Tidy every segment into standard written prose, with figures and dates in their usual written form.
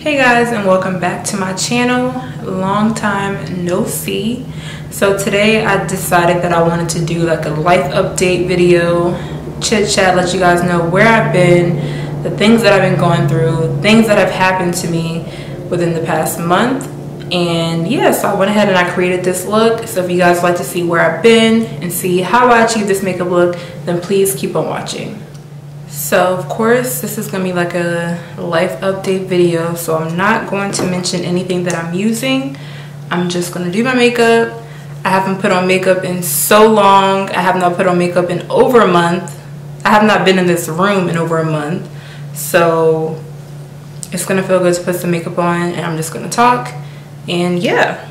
Hey guys, and welcome back to my channel. Long time no see. So today I decided that I wanted to do like a life update video, chit chat, let you guys know where I've been, the things that I've been going through, things that have happened to me within the past month. And yeah, so I went ahead and I created this look. So if you guys like to see where I've been and see how I achieved this makeup look, then please keep on watching. So of course this is gonna be like a life update video, so I'm not going to mention anything that I'm using. I'm just gonna do my makeup. I haven't put on makeup in so long. I have not put on makeup in over a month. I have not been in this room in over a month, so it's gonna feel good to put some makeup on, and I'm just gonna talk. And yeah,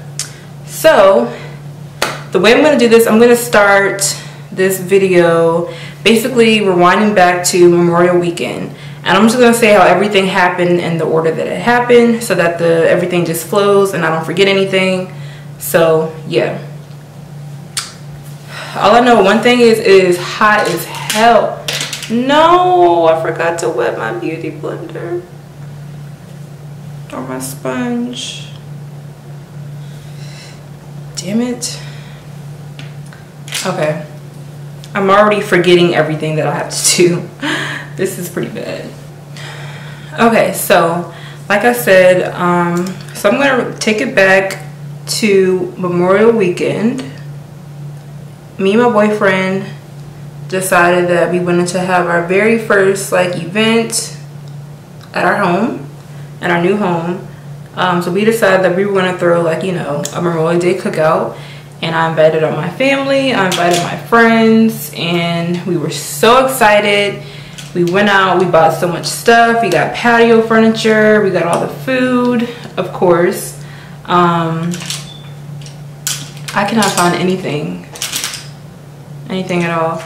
so the way I'm gonna do this, I'm gonna start this video basically rewinding back to Memorial Weekend, and I'm just gonna say how everything happened in the order that it happened, so that everything just flows and I don't forget anything. So yeah, all I know, one thing is, it is hot as hell. No, I forgot to wet my beauty blender or my sponge. Damn it. Okay, I'm already forgetting everything that I have to do. This is pretty bad. Okay, so like I said, so I'm gonna take it back to Memorial Weekend. Me and my boyfriend decided that we wanted to have our very first like event at our home, at our new home. So we decided that we were gonna throw like, you know, a Memorial Day cookout. And I invited all my family, I invited my friends, and we were so excited. We went out, we bought so much stuff. We got patio furniture, we got all the food, of course. I cannot find anything at all.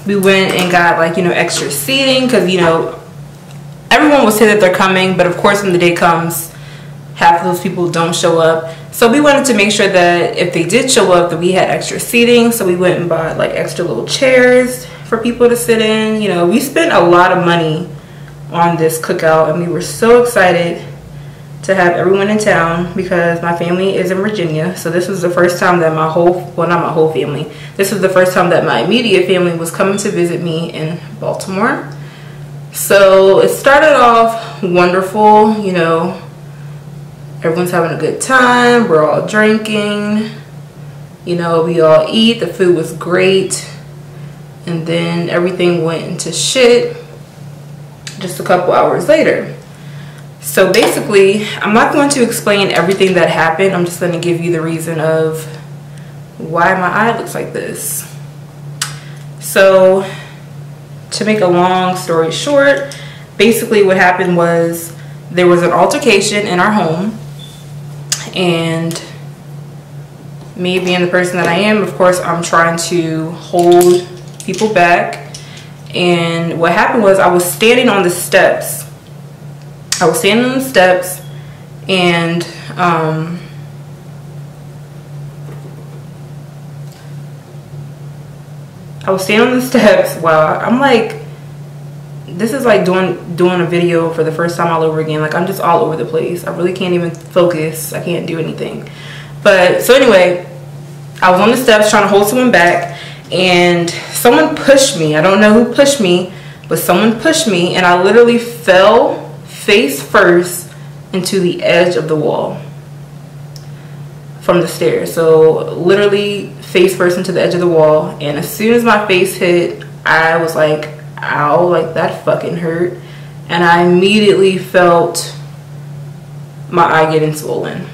We went and got like, you know, extra seating, because, you know, everyone will say that they're coming, but of course when the day comes, half of those people don't show up. So we wanted to make sure that if they did show up, that we had extra seating. So we went and bought like extra little chairs for people to sit in. You know, we spent a lot of money on this cookout, and we were so excited to have everyone in town, because my family is in Virginia. So this was the first time that my whole, well, not my whole family, this was the first time that my immediate family was coming to visit me in Baltimore. So it started off wonderful, you know. Everyone's having a good time, we're all drinking, you know, we all eat, the food was great, and then everything went into shit just a couple hours later. So basically, I'm not going to explain everything that happened, I'm just going to give you the reason of why my eye looks like this. So to make a long story short, basically what happened was there was an altercation in our home. And me being the person that I am, of course, I'm trying to hold people back. And what happened was, I was standing on the steps. I was standing on the steps, and I was standing on the steps. Wow, I'm like, this is like doing a video for the first time all over again. Like, I'm just all over the place. I really can't even focus. I can't do anything. But so anyway, I was on the steps trying to hold someone back, and someone pushed me. I don't know who pushed me, but someone pushed me, and I literally fell face first into the edge of the wall from the stairs. So literally face first into the edge of the wall, and as soon as my face hit, I was like, ow, like that fucking hurt. And I immediately felt my eye getting swollen.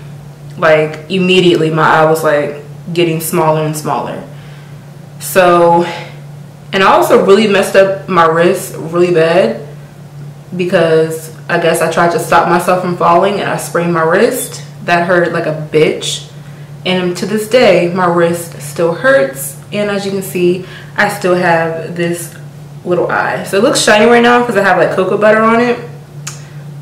Like immediately my eye was like getting smaller and smaller. So, and I also really messed up my wrist really bad, because I guess I tried to stop myself from falling and I sprained my wrist. That hurt like a bitch, and to this day my wrist still hurts. And as you can see, I still have this little eye. So it looks shiny right now because I have like cocoa butter on it.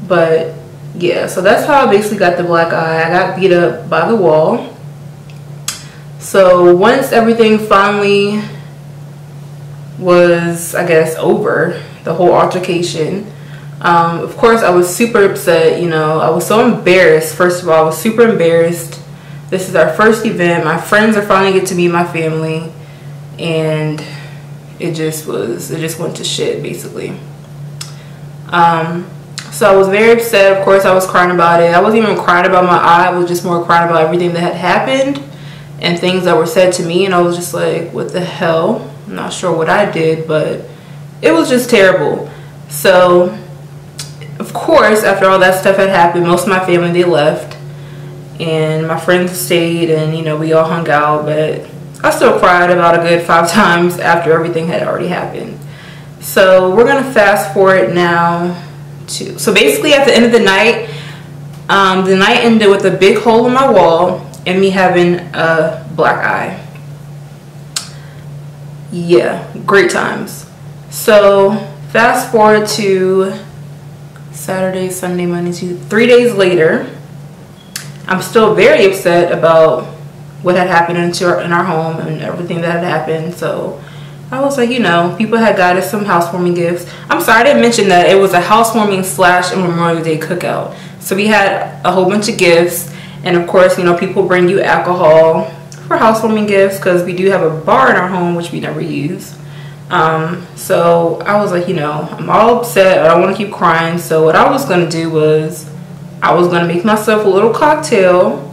But yeah, so that's how I basically got the black eye. I got beat up by the wall. So once everything finally was, I guess, over, the whole altercation, Of course, I was super upset. You know, I was so embarrassed. First of all, I was super embarrassed. This is our first event. My friends are finally get to meet my family, and it just went to shit, basically. So I was very upset. Of course, I was crying about it. I wasn't even crying about my eye. I was just more crying about everything that had happened and things that were said to me. And I was just like, what the hell? I'm not sure what I did, but it was just terrible. So, of course, after all that stuff had happened, most of my family, they left. And my friends stayed, and, you know, we all hung out. But I still cried about a good 5 times after everything had already happened. So we're going to fast forward now. So basically at the end of the night ended with a big hole in my wall and me having a black eye. Yeah, great times. So fast forward to Saturday, Sunday, Monday, Tuesday, 3 days later. I'm still very upset about what had happened in our home and everything that had happened. So I was like, you know, people had got us some housewarming gifts. I'm sorry I didn't mention that it was a housewarming / Memorial Day cookout. So we had a whole bunch of gifts. And of course, you know, people bring you alcohol for housewarming gifts because we do have a bar in our home, which we never use. So I was like, you know, I'm all upset. I don't want to keep crying. So what I was going to do was I was going to make myself a little cocktail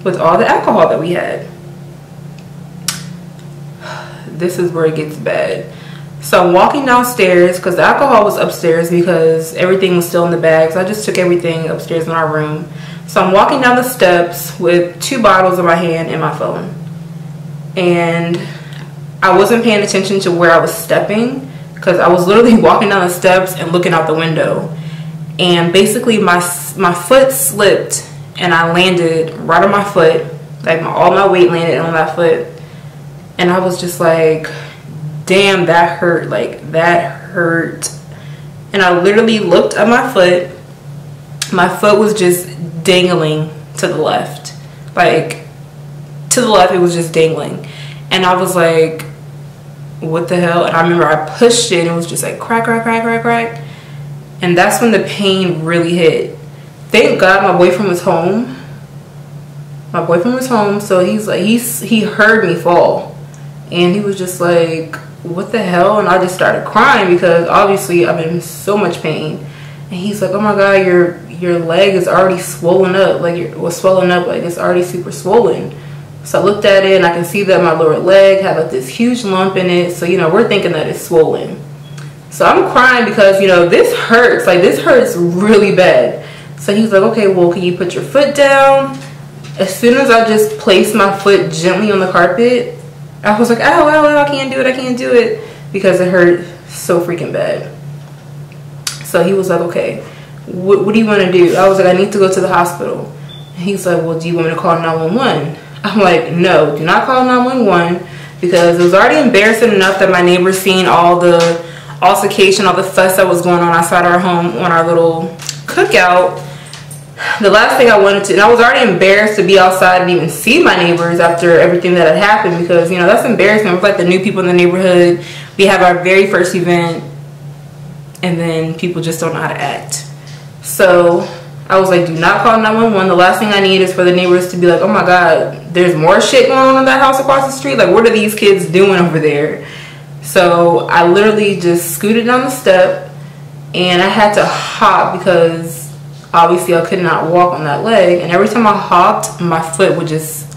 with all the alcohol that we had. This is where it gets bad. So I'm walking downstairs because the alcohol was upstairs because everything was still in the bags. I just took everything upstairs in our room. So I'm walking down the steps with 2 bottles in my hand and my phone. And I wasn't paying attention to where I was stepping because I was literally walking down the steps and looking out the window. And basically my foot slipped and I landed right on my foot. Like all my weight landed on that foot. And I was just like, damn, that hurt. Like, that hurt. And I literally looked at my foot. My foot was just dangling to the left. Like, to the left, it was just dangling. And I was like, what the hell? And I remember I pushed it and it was just like crack, crack, crack, crack, crack. And that's when the pain really hit. Thank God my boyfriend was home. My boyfriend was home, so he's like, he heard me fall. And he was just like, what the hell? And I just started crying because obviously I'm in so much pain. And he's like, oh my God, your leg is already swollen up. Like, swollen up, like it's already super swollen. So I looked at it and I can see that my lower leg had like this huge lump in it. So, you know, we're thinking that it's swollen. So I'm crying because, you know, this hurts. Like, this hurts really bad. So he's like, okay, well, can you put your foot down? As soon as I just placed my foot gently on the carpet, I was like, ow, ow, ow, I can't do it because it hurt so freaking bad. So he was like, okay, what do you want to do? I was like, I need to go to the hospital. And he's like, well, do you want me to call 911? I'm like, no, do not call 911 because it was already embarrassing enough that my neighbors seen all the altercation, all the fuss that was going on outside our home on our little cookout. The last thing I wanted to, and I was already embarrassed to be outside and even see my neighbors after everything that had happened because, you know, that's embarrassing. We're like the new people in the neighborhood. We have our very first event and then people just don't know how to act. So I was like, do not call 911. The last thing I need is for the neighbors to be like, oh my God, there's more shit going on in that house across the street. Like, what are these kids doing over there? So I literally just scooted down the step and I had to hop because obviously I could not walk on that leg, and every time I hopped, my foot would just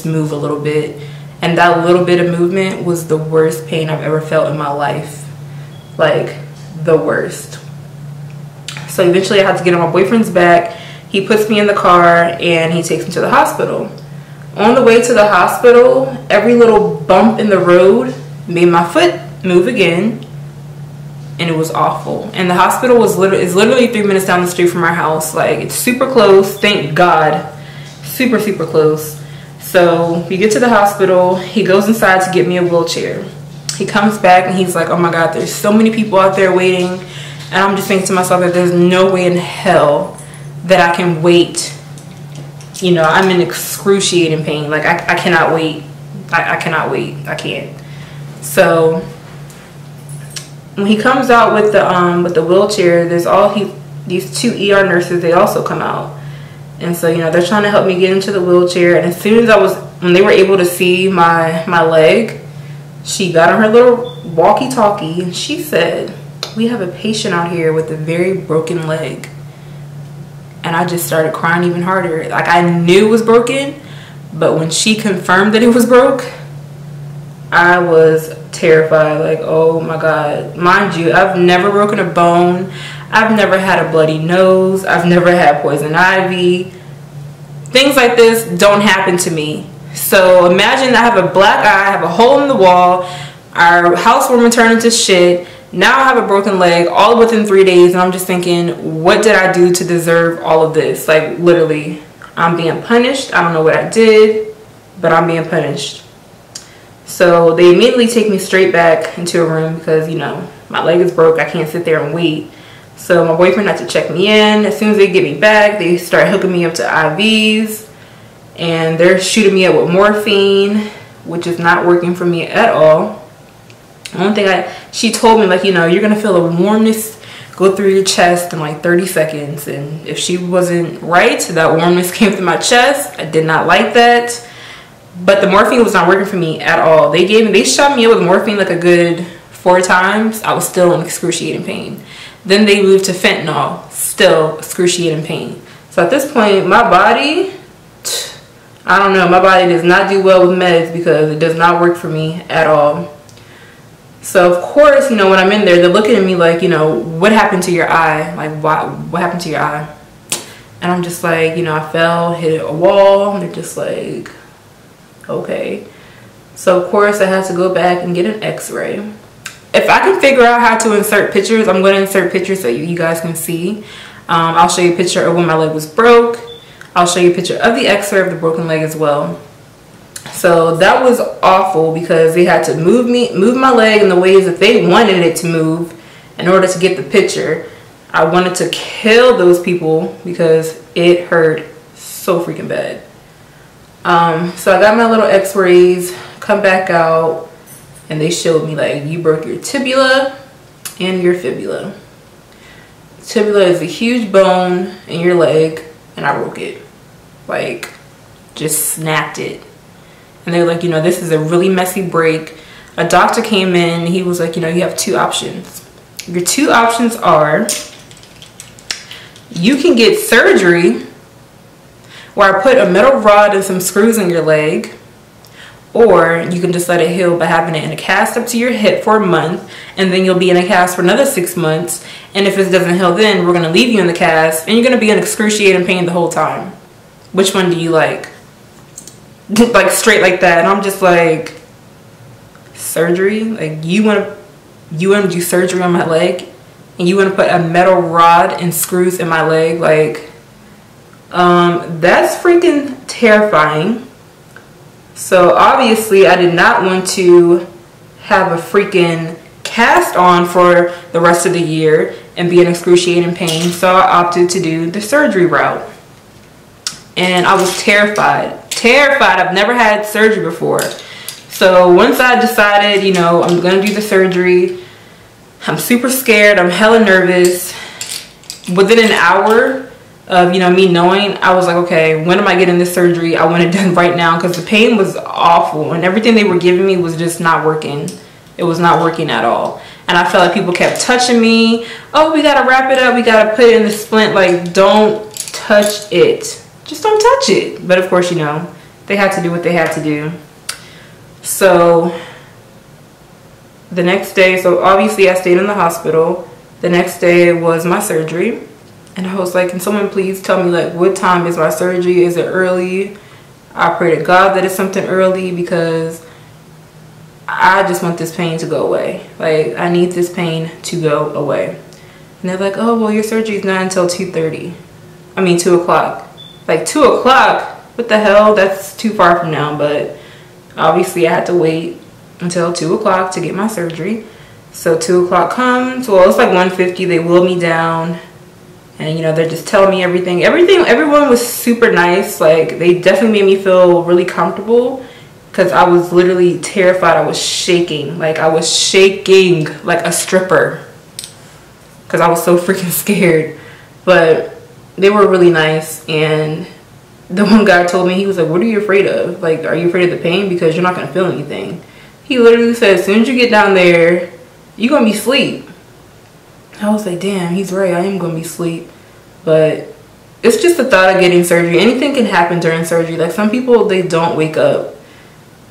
move a little bit, and that little bit of movement was the worst pain I've ever felt in my life, like the worst. So eventually I had to get on my boyfriend's back. He puts me in the car and he takes me to the hospital. On the way to the hospital, every little bump in the road made my foot move again. And it was awful. And the hospital is literally 3 minutes down the street from our house. Like, it's super close, thank God. Super, super close. So we get to the hospital. He goes inside to get me a wheelchair. He comes back and he's like, oh my God, there's so many people out there waiting. And I'm just thinking to myself that there's no way in hell that I can wait. You know, I'm in excruciating pain. Like, I cannot wait. I cannot wait. I can't. So when he comes out with the wheelchair, there's these 2 ER nurses, they also come out. And so, you know, they're trying to help me get into the wheelchair. And as soon as when they were able to see my leg, she got on her little walkie-talkie and she said, "We have a patient out here with a very broken leg." And I just started crying even harder. Like, I knew it was broken, but when she confirmed that it was broke, I was terrified. Like, oh my God. Mind you, I've never broken a bone. I've never had a bloody nose. I've never had poison ivy. Things like this don't happen to me. So imagine I have a black eye, I have a hole in the wall, our housewarming turned into shit. Now I have a broken leg all within 3 days, and I'm just thinking, what did I do to deserve all of this? Like, literally, I'm being punished. I don't know what I did, but I'm being punished. So they immediately take me straight back into a room because, you know, my leg is broke. I can't sit there and wait. So my boyfriend had to check me in. As soon as they get me back, they start hooking me up to IVs, and they're shooting me up with morphine, which is not working for me at all. The only thing she told me, like, you know, you're gonna feel a warmness go through your chest in like 30 seconds. And if she wasn't right, that warmness came through my chest. I did not like that. But the morphine was not working for me at all. They shot me up with morphine like a good 4 times. I was still in excruciating pain. Then they moved to fentanyl, still excruciating pain. So at this point, my body, I don't know, my body does not do well with meds because it does not work for me at all. So of course, you know, when I'm in there, they're looking at me like, you know, what happened to your eye? Like, what happened to your eye? And I'm just like, you know, I fell, hit a wall. And they're just like, okay. So of course I had to go back and get an x-ray. If I can figure out how to insert pictures, I'm going to insert pictures so you guys can see. I'll show you a picture of when my leg was broke. I'll show you a picture of the x-ray of the broken leg as well. So that was awful because they had to move my leg in the ways that they wanted it to move in order to get the picture. I wanted to kill those people because it hurt so freaking bad. So I got my little x-rays, come back out, and they showed me like, you broke your tibia and your fibula. Tibia is a huge bone in your leg, and I broke it. Like, just snapped it. And they're like, you know, this is a really messy break. A doctor came in, he was like, you know, you have 2 options. Your 2 options are, you can get surgery where I put a metal rod and some screws in your leg, or you can just let it heal by having it in a cast up to your hip for a month, and then you'll be in a cast for another 6 months. And if it doesn't heal then, we're gonna leave you in the cast, and you're gonna be in excruciating pain the whole time. Which one do you like? Like, straight like that. And I'm just like, surgery? Like, you want to do surgery on my leg, and you want to put a metal rod and screws in my leg? Like, that's freaking terrifying. So obviously I did not want to have a freaking cast on for the rest of the year and be in excruciating pain, so I opted to do the surgery route. And I was terrified. I've never had surgery before. So once I decided, you know, I'm gonna do the surgery, I'm super scared, I'm hella nervous. Within an hour of, you know, me knowing, I was like, okay, when am I getting this surgery? I want it done right now, because the pain was awful and everything they were giving me was just not working. It was not working at all. And I felt like people kept touching me. Oh, we gotta wrap it up, we gotta put it in the splint. Like, don't touch it. Just don't touch it. But of course, you know, they had to do what they had to do. So the next day, so obviously I stayed in the hospital. The next day was my surgery. And I was like, can someone please tell me, like, what time is my surgery? Is it early? I pray to God that it's something early, because I just want this pain to go away. Like, I need this pain to go away. And they're like, oh, well, your surgery is not until 2:30. I mean, 2 o'clock. Like, 2 o'clock? What the hell? That's too far from now. But obviously I had to wait until 2 o'clock to get my surgery. So 2 o'clock comes. Well, it's like 1:50. They wheel me down. And, you know, they're just telling me everything. Everyone was super nice. Like, they definitely made me feel really comfortable, because I was literally terrified. I was shaking. Like, I was shaking like a stripper because I was so freaking scared. But they were really nice. And the one guy told me, he was like, what are you afraid of? Like, are you afraid of the pain? Because you're not going to feel anything. He literally said, as soon as you get down there, you're going to be asleep. I was like, damn, he's right. I am going to be asleep. But it's just the thought of getting surgery. Anything can happen during surgery. Like, some people, they don't wake up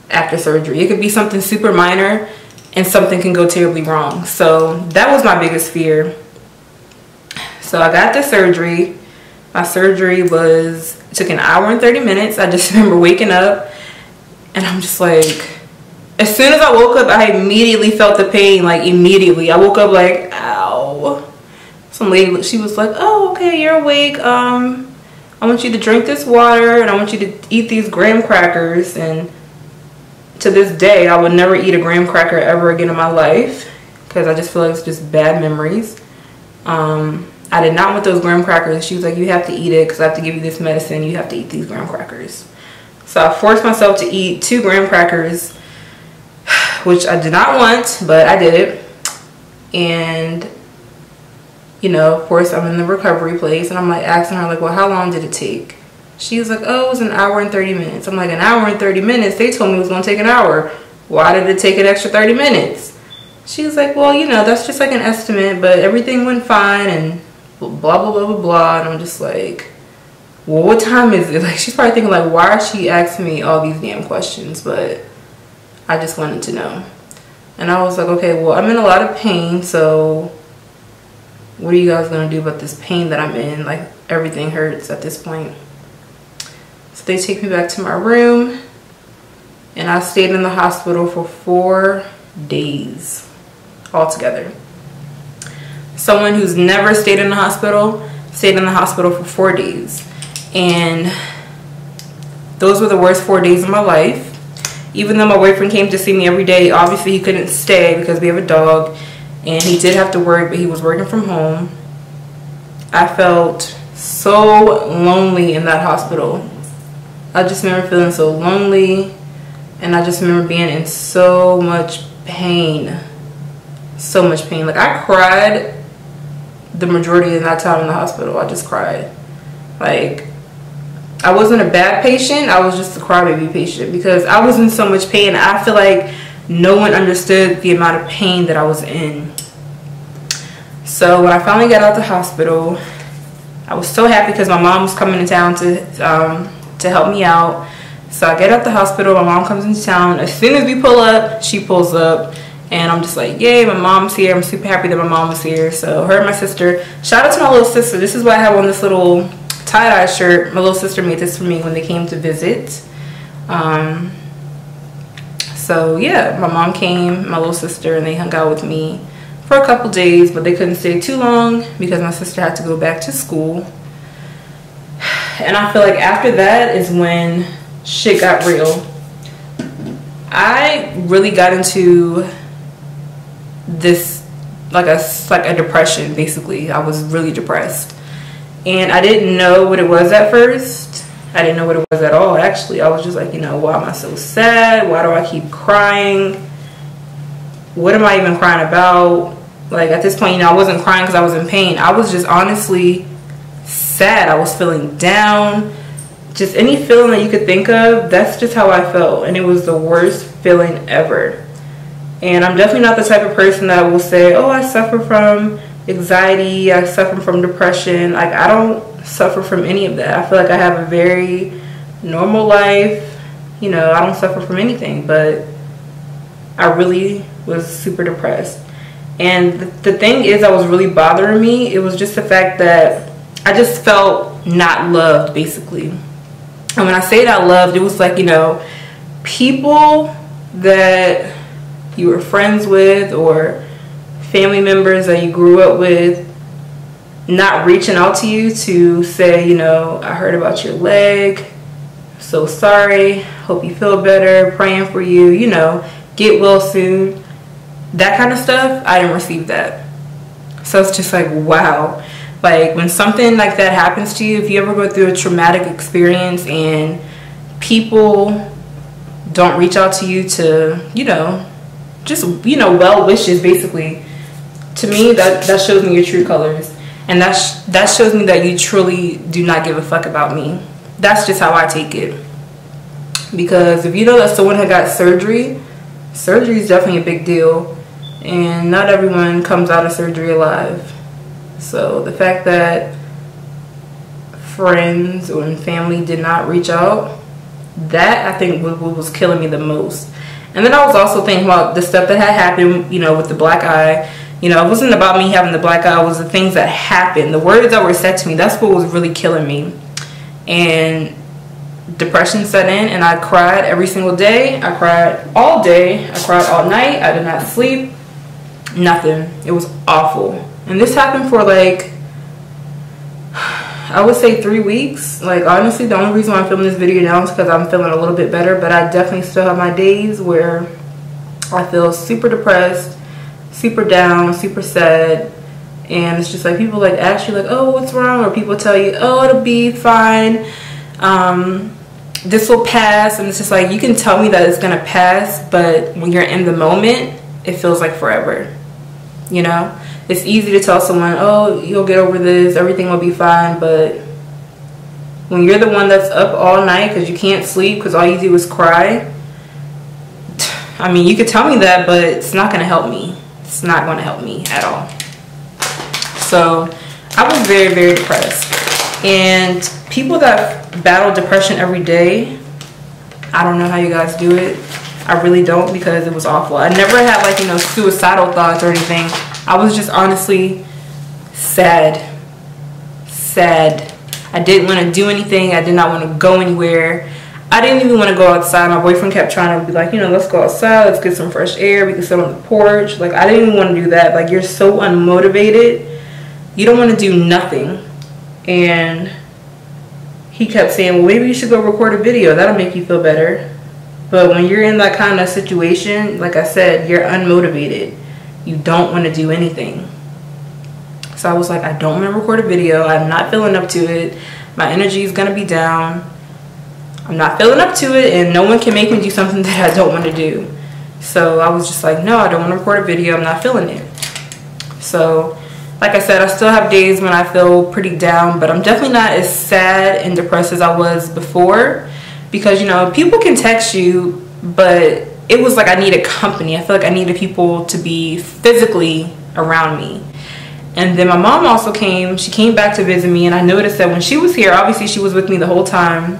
after surgery. It could be something super minor and something can go terribly wrong. So that was my biggest fear. So I got the surgery. My surgery took an hour and 30 minutes. I just remember waking up and I'm just like, as soon as I woke up, I immediately felt the pain. Like, immediately. I woke up like, ow. Some lady, she was like, oh, okay, you're awake. I want you to drink this water and I want you to eat these graham crackers. And to this day, I would never eat a graham cracker ever again in my life because I just feel like it's just bad memories. I did not want those graham crackers. She was like, you have to eat it because I have to give you this medicine. You have to eat these graham crackers. So I forced myself to eat 2 graham crackers, which I did not want, but I did it. And, you know, of course, I'm in the recovery place and I'm like asking her, like, well, how long did it take? She was like, oh, it was an hour and 30 minutes. I'm like, an hour and 30 minutes? They told me it was going to take an hour. Why did it take an extra 30 minutes? She was like, well, you know, that's just like an estimate, but everything went fine and blah, blah, blah, blah, blah. And I'm just like, well, what time is it? Like, she's probably thinking, like, why is she asking me all these damn questions? But I just wanted to know. And I was like, okay, well, I'm in a lot of pain, so what are you guys going to do about this pain that I'm in? Like, everything hurts at this point. So they take me back to my room, and I stayed in the hospital for 4 days altogether. Someone who's never stayed in the hospital stayed in the hospital for 4 days. And those were the worst 4 days of my life. Even though my boyfriend came to see me every day, obviously he couldn't stay because we have a dog. And he did have to work, but he was working from home. I felt so lonely in that hospital. I just remember feeling so lonely. And I just remember being in so much pain. So much pain. Like, I cried the majority of that time in the hospital. I just cried. Like, I wasn't a bad patient. I was just a crybaby patient because I was in so much pain. I feel like no one understood the amount of pain that I was in. So when I finally got out the hospital, I was so happy because my mom was coming to town to help me out. So I get out the hospital, my mom comes into town. As soon as we pull up, she pulls up. And I'm just like, yay, my mom's here. I'm super happy that my mom was here. So her and my sister. Shout out to my little sister. This is why I have on this little tie-dye shirt. My little sister made this for me when they came to visit. So yeah, my mom came, my little sister, and they hung out with me for a couple days. But they couldn't stay too long because my sister had to go back to school. And I feel like after that is when shit got real. I really got into this like a depression. Basically, I was really depressed, and I didn't know what it was at first. I didn't know what it was at all. Actually, I was just like, you know, why am I so sad? Why do I keep crying? What am I even crying about? Like, at this point, you know, I wasn't crying because I was in pain. I was just honestly sad. I was feeling down. Just any feeling that you could think of, that's just how I felt. And it was the worst feeling ever. And I'm definitely not the type of person that will say, oh, I suffer from anxiety, I suffer from depression. Like, I don't suffer from any of that. I feel like I have a very normal life. You know, I don't suffer from anything. But I really was super depressed. And the thing is that was really bothering me. It was just the fact that I just felt not loved, basically. And when I say not loved, it was like, you know, people that you were friends with or family members that you grew up with not reaching out to you to say, you know, I heard about your leg, so sorry, hope you feel better, praying for you, you know, get well soon. That kind of stuff, I didn't receive that. So it's just like, wow. Like, when something like that happens to you, if you ever go through a traumatic experience and people don't reach out to you to, you know, just, you know, well wishes, basically. To me, that shows me your true colors. And that shows me that you truly do not give a fuck about me. That's just how I take it. Because if you know that someone had got surgery, surgery is definitely a big deal. And not everyone comes out of surgery alive. So the fact that friends or family did not reach out, that I think was killing me the most. And then I was also thinking about the stuff that had happened, you know, with the black eye. You know, it wasn't about me having the black eye, it was the things that happened, the words that were said to me. That's what was really killing me. And depression set in, and I cried every single day. I cried all day. I cried all night. I did not sleep. Nothing. It was awful. And this happened for like, I would say 3 weeks. Like, honestly, the only reason why I'm filming this video now is because I'm feeling a little bit better. But I definitely still have my days where I feel super depressed, super down, super sad. And it's just like people like ask you like, oh, what's wrong? Or people tell you, oh, it'll be fine. This will pass. And it's just like, you can tell me that it's gonna pass, but when you're in the moment, it feels like forever. You know, it's easy to tell someone, oh, you'll get over this, everything will be fine. But when you're the one that's up all night because you can't sleep because all you do is cry, I mean, you could tell me that, but it's not gonna help me. It's not gonna help me at all. So I was very, very depressed. And people that battle depression every day, I don't know how you guys do it. I really don't, because it was awful. I never had like, you know, suicidal thoughts or anything. I was just honestly sad. I didn't want to do anything. I did not want to go anywhere. I didn't even want to go outside. My boyfriend kept trying to be like, you know, let's go outside, let's get some fresh air, we can sit on the porch. Like, I didn't even want to do that. Like, you're so unmotivated, you don't want to do nothing. And he kept saying, well, maybe you should go record a video, that'll make you feel better. But when you're in that kind of situation, like I said, you're unmotivated. You don't want to do anything. So I was like, I don't want to record a video. I'm not feeling up to it. My energy is going to be down. I'm not feeling up to it, and no one can make me do something that I don't want to do. So I was just like, no, I don't want to record a video. I'm not feeling it. So like I said, I still have days when I feel pretty down, but I'm definitely not as sad and depressed as I was before. Because, you know, people can text you, but it was like I needed company. I feel like I needed people to be physically around me. And then my mom also came. She came back to visit me, and I noticed that when she was here, obviously she was with me the whole time.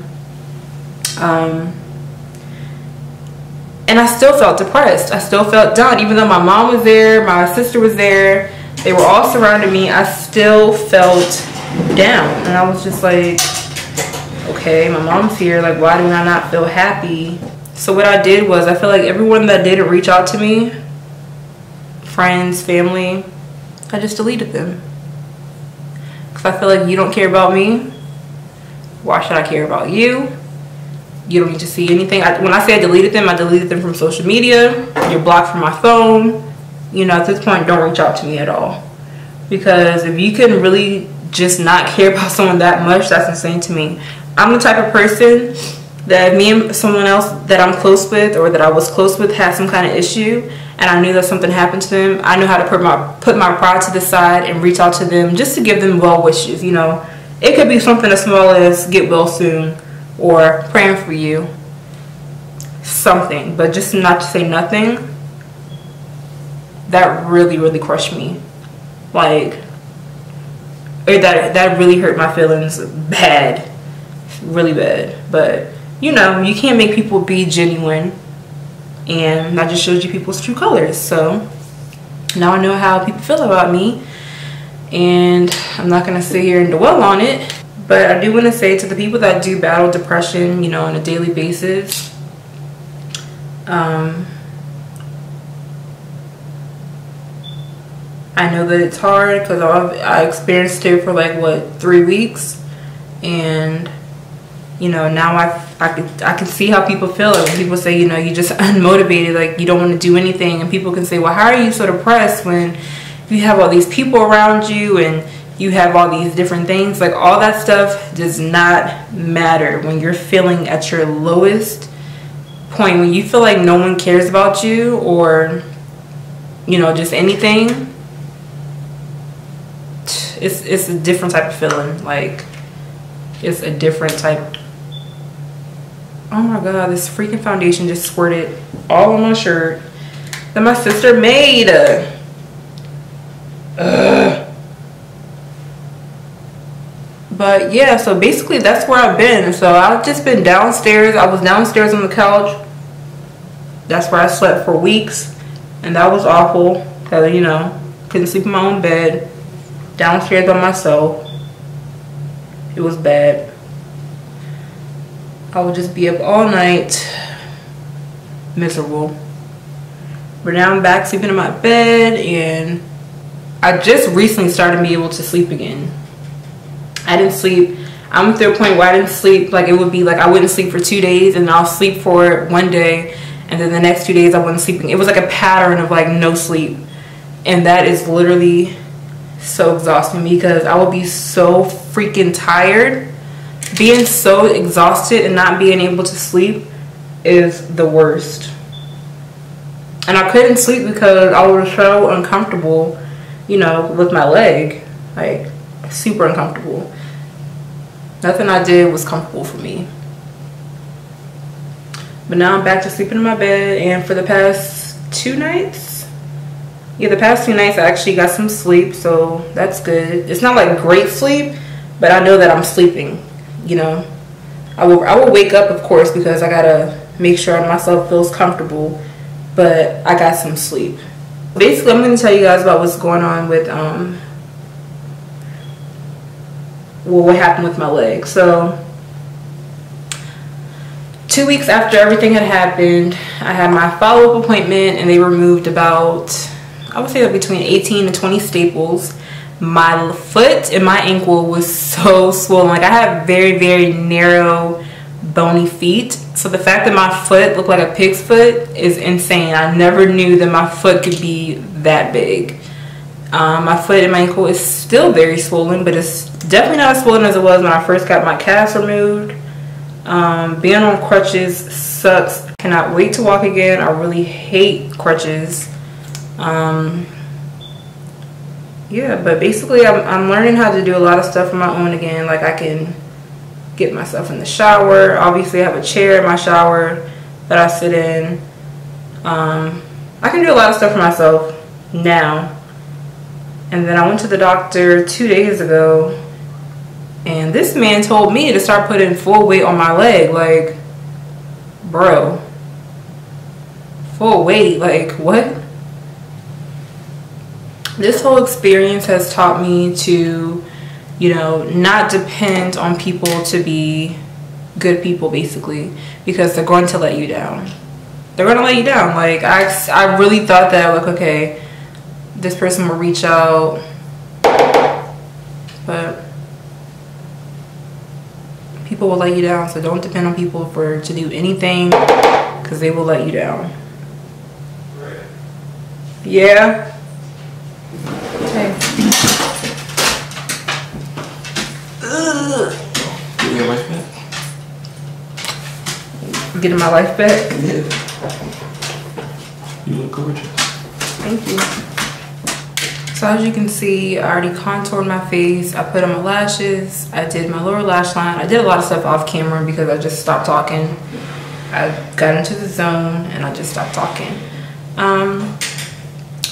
And I still felt depressed. I still felt down. Even though my mom was there, my sister was there, they were all surrounding me, I still felt down. And I was just like, okay, my mom's here, like, why do I not feel happy? So what I did was, I feel like everyone that didn't reach out to me, friends, family, I just deleted them. Because I feel like you don't care about me, why should I care about you? You don't need to see anything. When I say I deleted them from social media. You're blocked from my phone. You know, at this point, don't reach out to me at all. Because if you can really just not care about someone that much, that's insane to me. I'm the type of person that if me and someone else that I'm close with, or that I was close with, had some kind of issue, and I knew that something happened to them, I know how to put my pride to the side and reach out to them just to give them well wishes. You know, it could be something as small as get well soon, or praying for you, something. But just not to say nothing, that really, really crushed me. Like, that really hurt my feelings bad, really bad. But you know, you can't make people be genuine, and that just shows you people's true colors. So now I know how people feel about me, and I'm not gonna sit here and dwell on it. But I do want to say to the people that do battle depression, you know, on a daily basis, I know that it's hard, because I experienced it for like, what, 3 weeks, and you know, now I can see how people feel. Like, when people say, you know, you're just unmotivated, like you don't want to do anything, and people can say, well, how are you so depressed when you have all these people around you and you have all these different things? Like, all that stuff does not matter when you're feeling at your lowest point when you feel like no one cares about you, or you know, just anything, it's a different type of feeling. Like, it's a different type. Oh my god, this freaking foundation just squirted all on my shirt that my sister made. But yeah, so basically that's where I've been. So I've just been downstairs. I was downstairs on the couch. That's where I slept for weeks, and that was awful. Cause you know, couldn't sleep in my own bed, downstairs by myself. It was bad. I would just be up all night, miserable. But now I'm back sleeping in my bed, and I just recently started being able to sleep again. I didn't sleep. I'm to a point where I didn't sleep. Like, it would be like I wouldn't sleep for 2 days, and I'll sleep for one day, and then the next 2 days I wasn't sleeping. It was like a pattern of like no sleep, and that is literally so exhausting because I will be so freaking tired. Being so exhausted and not being able to sleep is the worst. And I couldn't sleep because I was so uncomfortable, you know, with my leg. Like, super uncomfortable. Nothing I did was comfortable for me. But now I'm back to sleeping in my bed, and for the past 2 nights, yeah, the past 2 nights I actually got some sleep, so that's good. It's not like great sleep, but I know that I'm sleeping, you know. I will wake up, of course, because I gotta make sure myself feels comfortable, but I got some sleep. Basically, I'm gonna tell you guys about what's going on with what happened with my leg. So 2 weeks after everything had happened, I had my follow-up appointment, and they removed about, I would say, like between 18 and 20 staples. My foot and my ankle was so swollen. Like, I have very, very narrow, bony feet. So the fact that my foot looked like a pig's foot is insane. I never knew that my foot could be that big. My foot and my ankle is still very swollen, but it's definitely not as swollen as it was when I first got my cast removed. Being on crutches sucks. Cannot wait to walk again. I really hate crutches. Yeah, but basically I'm learning how to do a lot of stuff on my own again. Like, I can get myself in the shower. Obviously, I have a chair in my shower that I sit in. I can do a lot of stuff for myself now. And then I went to the doctor 2 days ago, and this man told me to start putting full weight on my leg. Like, bro, full weight, like, what? This whole experience has taught me to, you know, not depend on people to be good people, basically, because they're going to let you down. They're going to let you down. Like, I really thought that, like, okay, this person will reach out, but people will let you down. So don't depend on people to do anything, because they will let you down. Yeah. Okay. Getting your life back? Getting my life back? Yeah. You look gorgeous. Thank you. So as you can see, I already contoured my face. I put on my lashes. I did my lower lash line. I did a lot of stuff off camera because I just stopped talking. I got into the zone and I just stopped talking.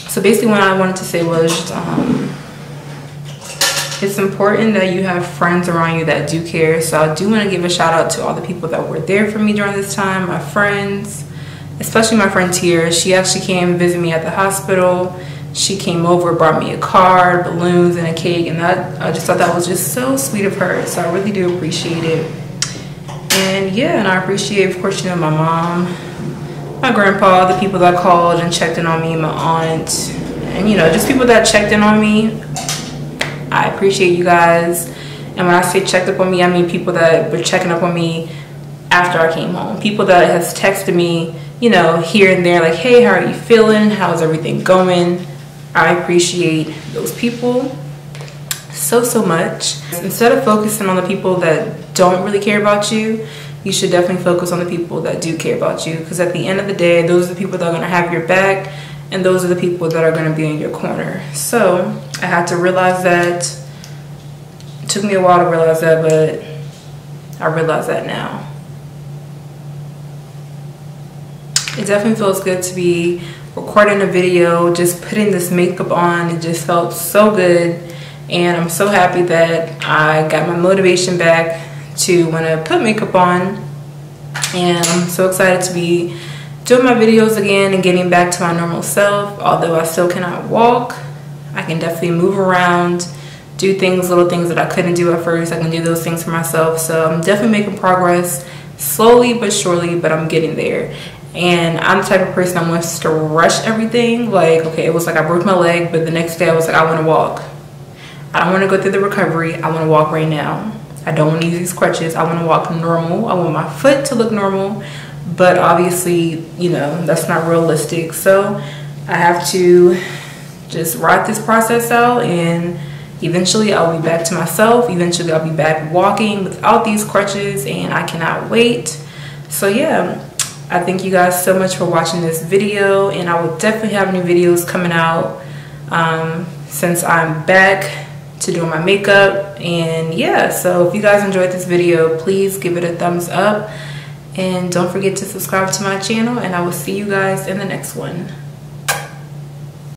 So basically what I wanted to say was it's important that you have friends around you that do care. So I do want to give a shout out to all the people that were there for me during this time. My friends, especially my friend Tia. She actually came and visited me at the hospital. She came over, brought me a card, balloons, and a cake, and I just thought that was just so sweet of her. So I really do appreciate it. And yeah, and I appreciate, of course, you know, my mom, my grandpa, the people that called and checked in on me, my aunt, and you know, just people that checked in on me. I appreciate you guys. And when I say checked up on me, I mean people that were checking up on me after I came home. People that has texted me, you know, here and there, like, hey, how are you feeling? How's everything going? I appreciate those people so much. Instead of focusing on the people that don't really care about you, you should definitely focus on the people that do care about you, because at the end of the day, those are the people that are going to have your back, and those are the people that are going to be in your corner. So I had to realize that. It took me a while to realize that, but I realize that now. It definitely feels good to be recording a video, just putting this makeup on. It just felt so good, and I'm so happy that I got my motivation back to want to put makeup on. And I'm so excited to be doing my videos again and getting back to my normal self. Although I still cannot walk, I can definitely move around, do things, little things that I couldn't do at first. I can do those things for myself. So I'm definitely making progress, slowly but surely, but I'm getting there. And I'm the type of person that wants to rush everything. Like, okay, it was like I broke my leg, but the next day I was like, I want to walk. I don't want to go through the recovery. I want to walk right now. I don't want to use these crutches. I want to walk normal. I want my foot to look normal. But obviously, you know, that's not realistic. So I have to just ride this process out, and eventually I'll be back to myself. Eventually I'll be back walking without these crutches, and I cannot wait. So yeah, I thank you guys so much for watching this video, and I will definitely have new videos coming out since I'm back to doing my makeup. And yeah, so if you guys enjoyed this video, please give it a thumbs up, and don't forget to subscribe to my channel, and I will see you guys in the next one.